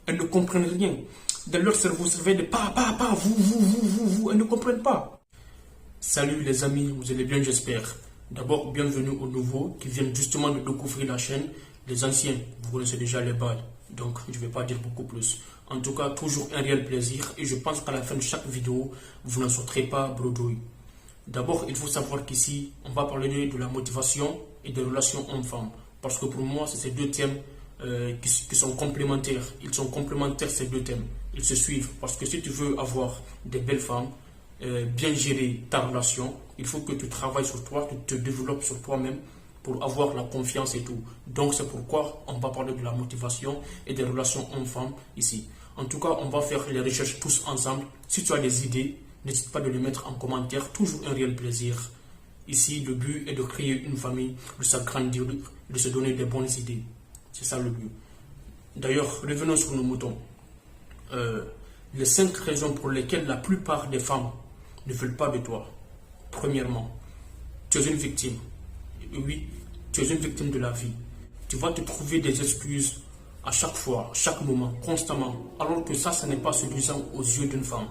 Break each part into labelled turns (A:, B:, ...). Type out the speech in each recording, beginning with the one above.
A: Elles ne comprennent rien. Dans leur cerveau, ça fait de pas, vous. Elles ne comprennent pas. Salut les amis, vous allez bien, j'espère. D'abord, bienvenue aux nouveaux qui viennent justement de découvrir la chaîne. Les anciens, vous connaissez déjà les bails, donc je ne vais pas dire beaucoup plus. En tout cas, toujours un réel plaisir et je pense qu'à la fin de chaque vidéo, vous n'en sortirez pas bredouille. D'abord, il faut savoir qu'ici, on va parler de la motivation et des relations hommes-femmes. Parce que pour moi, c'est ces deux thèmes qui sont complémentaires. Ils sont complémentaires, ces deux thèmes. Ils se suivent. Parce que si tu veux avoir des belles femmes, bien gérer ta relation, il faut que tu travailles sur toi, que tu te développes sur toi-même pour avoir la confiance et tout. Donc c'est pourquoi on va parler de la motivation et des relations hommes-femmes ici. En tout cas, on va faire les recherches tous ensemble. Si tu as des idées, n'hésite pas de les mettre en commentaire. Toujours un réel plaisir. Ici, le but est de créer une famille, de s'agrandir, de se donner des bonnes idées. C'est ça le but. D'ailleurs, revenons sur nos moutons. Les 5 raisons pour lesquelles la plupart des femmes ne veulent pas de toi. Premièrement, tu es une victime. Oui, tu es une victime de la vie. Tu vas te trouver des excuses à chaque fois, chaque moment, constamment, alors que ça n'est pas séduisant aux yeux d'une femme.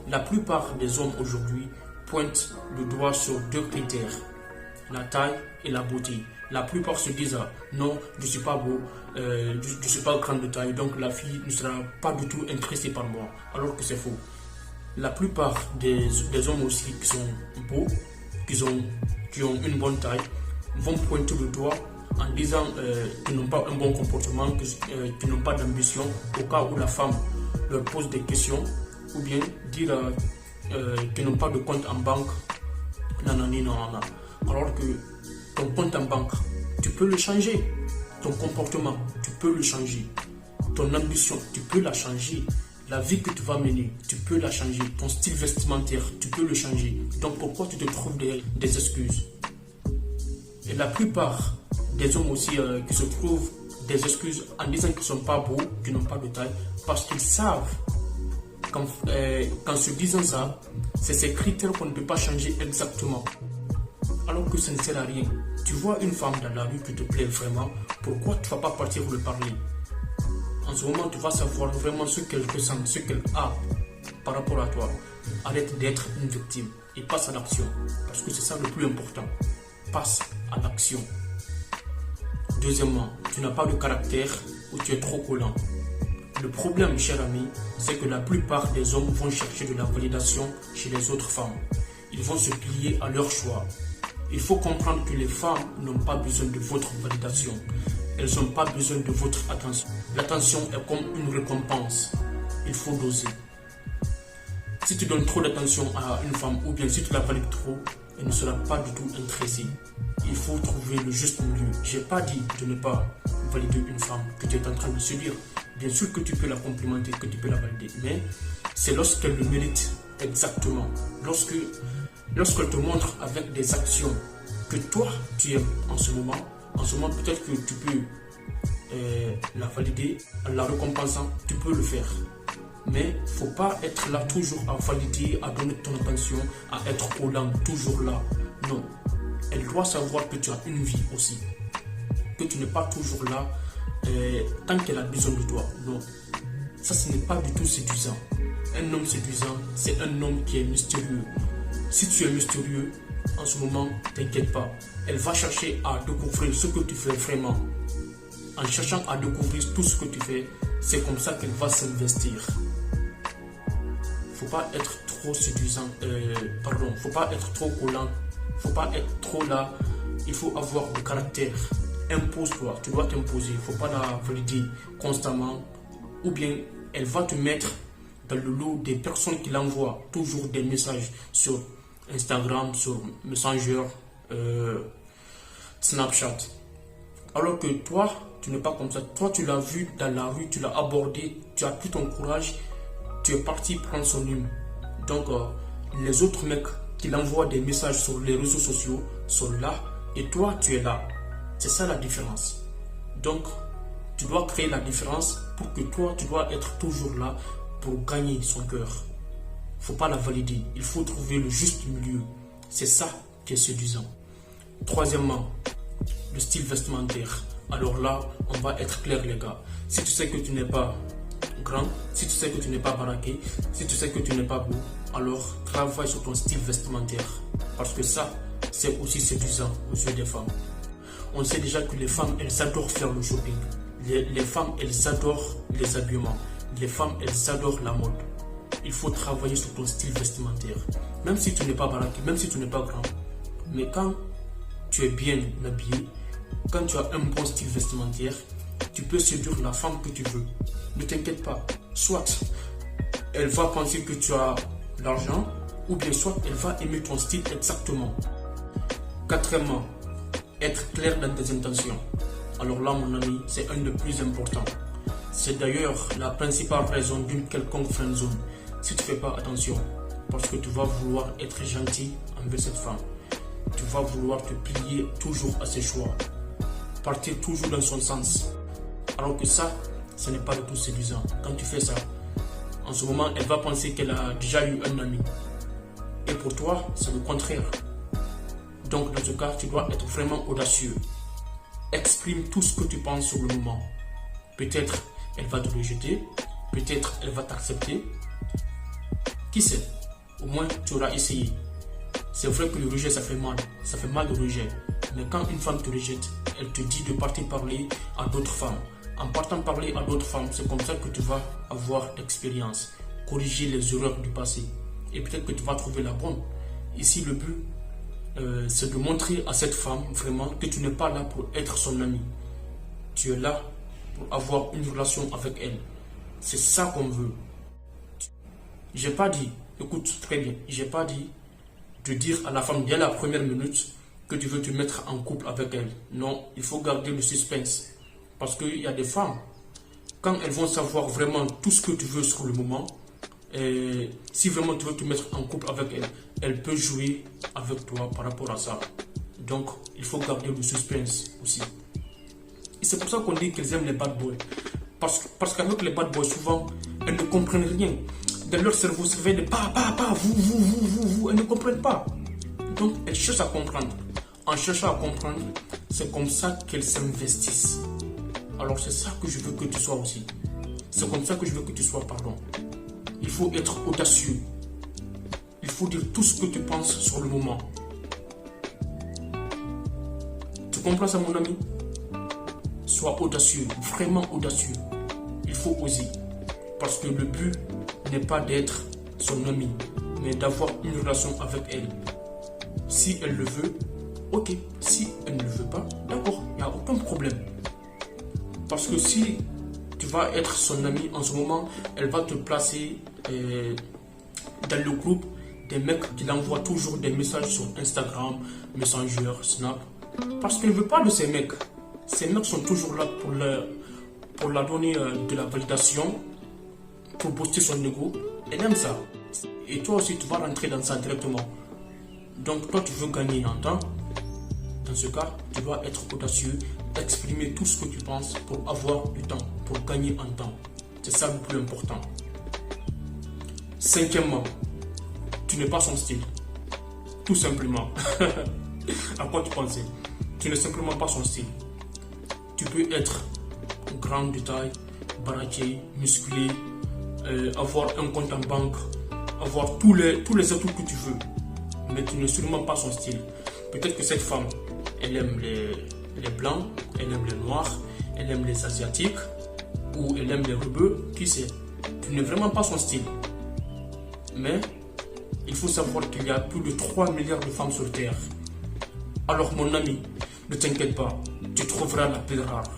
A: La plupart des hommes aujourd'hui pointent le doigt sur 2 critères, la taille et la beauté. La plupart se disent non, je ne suis pas beau, je ne suis pas grande de taille, donc la fille ne sera pas du tout intéressée par moi, alors que c'est faux. La plupart des hommes aussi qui sont beaux, qui ont une bonne taille, vont pointer le doigt en disant qu'ils n'ont pas un bon comportement, qu'ils n'ont pas d'ambition, au cas où la femme leur pose des questions, ou bien dire qu'ils n'ont pas de compte en banque, nanani, nanana. Alors que ton compte en banque, tu peux le changer. Ton comportement, tu peux le changer. Ton ambition, tu peux la changer. La vie que tu vas mener, tu peux la changer. Ton style vestimentaire, tu peux le changer. Donc pourquoi tu te trouves des excuses? Et la plupart des hommes aussi qui se trouvent des excuses en disant qu'ils ne sont pas beaux, qu'ils n'ont pas de taille, parce qu'ils savent qu'en se disant ça, c'est ces critères qu'on ne peut pas changer exactement. Alors que ça ne sert à rien. Tu vois une femme dans la rue qui te plaît vraiment, pourquoi tu ne vas pas partir lui parler? En ce moment, tu vas savoir vraiment ce qu'elle ressent, ce qu'elle a par rapport à toi. Arrête d'être une victime et passe à l'action. Parce que c'est ça le plus important. Passe à l'action. Deuxièmement, tu n'as pas de caractère ou tu es trop collant. Le problème, cher ami, c'est que la plupart des hommes vont chercher de la validation chez les autres femmes. Ils vont se plier à leur choix. Il faut comprendre que les femmes n'ont pas besoin de votre validation. Elles n'ont pas besoin de votre attention. L'attention est comme une récompense. Il faut doser. Si tu donnes trop d'attention à une femme ou bien si tu la valides trop, elle ne sera pas du tout intéressée. Il faut trouver le juste milieu. Je n'ai pas dit de ne pas valider une femme que tu es en train de subir. Bien sûr que tu peux la complimenter, que tu peux la valider, mais c'est lorsqu'elle le mérite exactement. Lorsqu'elle te montre avec des actions que toi tu aimes en ce moment peut-être que tu peux la valider en la récompensant, tu peux le faire. Mais il ne faut pas être là toujours à valider, à donner ton attention, à être collant, toujours là. Non. Elle doit savoir que tu as une vie aussi. Que tu n'es pas toujours là tant qu'elle a besoin de toi. Non. Ça, ce n'est pas du tout séduisant. Un homme séduisant, c'est un homme qui est mystérieux. Si tu es mystérieux, en ce moment, t'inquiète pas. Elle va chercher à découvrir ce que tu fais vraiment. En cherchant à découvrir tout ce que tu fais, c'est comme ça qu'elle va s'investir. Faut pas être trop séduisant, faut pas être trop collant, faut pas être trop là. Il faut avoir du caractère. Impose-toi, tu dois t'imposer. Faut pas la valider constamment. Ou bien elle va te mettre dans le lot des personnes qui l'envoient toujours des messages sur Instagram, sur Messenger, Snapchat. Alors que toi, tu n'es pas comme ça. Toi, tu l'as vu dans la rue, tu l'as abordé, tu as pris ton courage, tu es parti prendre son numéro. Donc, les autres mecs qui l'envoient des messages sur les réseaux sociaux sont là et toi, tu es là. C'est ça la différence. Donc, tu dois créer la différence pour que toi, tu dois être toujours là pour gagner son cœur. Il ne faut pas la valider. Il faut trouver le juste milieu. C'est ça qui est séduisant. Troisièmement, le style vestimentaire. Alors là, on va être clair les gars. Si tu sais que tu n'es pas grand, si tu sais que tu n'es pas baraqué, si tu sais que tu n'es pas beau, alors travaille sur ton style vestimentaire. Parce que ça, c'est aussi séduisant aux yeux des femmes. On sait déjà que les femmes, elles adorent faire le shopping. Les femmes, elles adorent les habillements. Les femmes, elles adorent la mode. Il faut travailler sur ton style vestimentaire. Même si tu n'es pas baraqué, même si tu n'es pas grand. Mais quand tu es bien habillé, quand tu as un bon style vestimentaire, tu peux séduire la femme que tu veux. Ne t'inquiète pas. Soit elle va penser que tu as l'argent, ou bien soit elle va aimer ton style exactement. Quatrièmement, être clair dans tes intentions. Alors là, mon ami, c'est un des plus importants. C'est d'ailleurs la principale raison d'une quelconque friendzone. Si tu ne fais pas attention, parce que tu vas vouloir être gentil envers cette femme. Tu vas vouloir te plier toujours à ses choix. Partir toujours dans son sens. Alors que ça, ce n'est pas du tout séduisant. Quand tu fais ça, en ce moment, elle va penser qu'elle a déjà eu un ami. Et pour toi, c'est le contraire. Donc, dans ce cas, tu dois être vraiment audacieux. Exprime tout ce que tu penses sur le moment. Peut-être elle va te rejeter, peut-être elle va t'accepter. Qui sait? Au moins, tu auras essayé. C'est vrai que le rejet, ça fait mal le rejet. Mais quand une femme te rejette, elle te dit de partir parler à d'autres femmes. En partant parler à d'autres femmes, c'est comme ça que tu vas avoir l'expérience, corriger les erreurs du passé. Et peut-être que tu vas trouver la bonne. Ici, le but, c'est de montrer à cette femme vraiment que tu n'es pas là pour être son ami. Tu es là pour avoir une relation avec elle. C'est ça qu'on veut. J'ai pas dit, écoute très bien, j'ai pas dit de dire à la femme dès la première minute que tu veux te mettre en couple avec elle. Non, il faut garder le suspense. Parce qu'il y a des femmes, quand elles vont savoir vraiment tout ce que tu veux sur le moment, et si vraiment tu veux te mettre en couple avec elle, elle peut jouer avec toi par rapport à ça. Donc, il faut garder le suspense aussi. Et c'est pour ça qu'on dit qu'elles aiment les bad boys. Parce qu'avec les bad boys, souvent, elles ne comprennent rien. Dans leur cerveau, ça fait des vous, elles ne comprennent pas. Donc, elles cherchent à comprendre. En cherchant à comprendre, c'est comme ça qu'elles s'investissent. Alors, c'est ça que je veux que tu sois aussi. C'est comme ça que je veux que tu sois, pardon. Il faut être audacieux. Il faut dire tout ce que tu penses sur le moment. Tu comprends ça, mon ami? Sois audacieux, vraiment audacieux. Il faut oser. Parce que le but n'est pas d'être son ami, mais d'avoir une relation avec elle. Si elle le veut, ok. Si elle ne le veut pas, d'accord, il n'y a aucun problème. Parce que si tu vas être son ami en ce moment, elle va te placer dans le groupe des mecs qui l'envoient toujours des messages sur Instagram, Messenger, Snap. Parce qu'elle ne veut pas de ces mecs. Ces mecs sont toujours là pour la donner de la validation, pour booster son ego. Elle aime ça. Et toi aussi, tu vas rentrer dans ça directement. Donc toi, tu veux gagner en temps. Dans ce cas, tu dois être audacieux, exprimer tout ce que tu penses pour avoir du temps, pour gagner en temps. C'est ça le plus important. Cinquièmement, tu n'es pas son style. Tout simplement. À quoi tu pensais? Tu n'es simplement pas son style. Tu peux être grand de taille, baraqué, musclé, avoir un compte en banque, avoir tous les atouts que tu veux. Mais tu n'es sûrement pas son style. Peut-être que cette femme, elle aime les blancs, elle aime les noirs, elle aime les asiatiques, ou elle aime les rebeux, qui sait. Tu n'es vraiment pas son style. Mais il faut savoir qu'il y a plus de 3 milliards de femmes sur Terre. Alors mon ami, ne t'inquiète pas, tu trouveras la perle rare.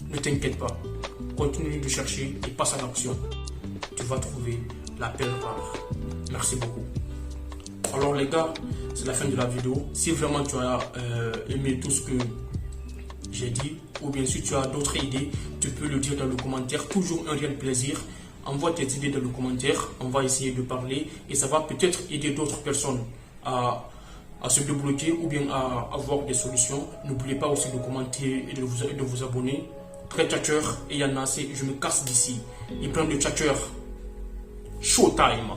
A: Ne t'inquiète pas, continue de chercher et passe à l'action. Tu vas trouver la perle rare. Merci beaucoup. Alors les gars, c'est la fin de la vidéo. Si vraiment tu as aimé tout ce que j'ai dit, ou bien si tu as d'autres idées, tu peux le dire dans le commentaire. Toujours un réel plaisir. Envoie tes idées dans le commentaire. On va essayer de parler et ça va peut-être aider d'autres personnes à se débloquer ou bien à avoir des solutions. N'oubliez pas aussi de commenter et de vous abonner. Très tchatcheur et il y en a assez. Je me casse d'ici. Il prend de tchatcheur. Showtime.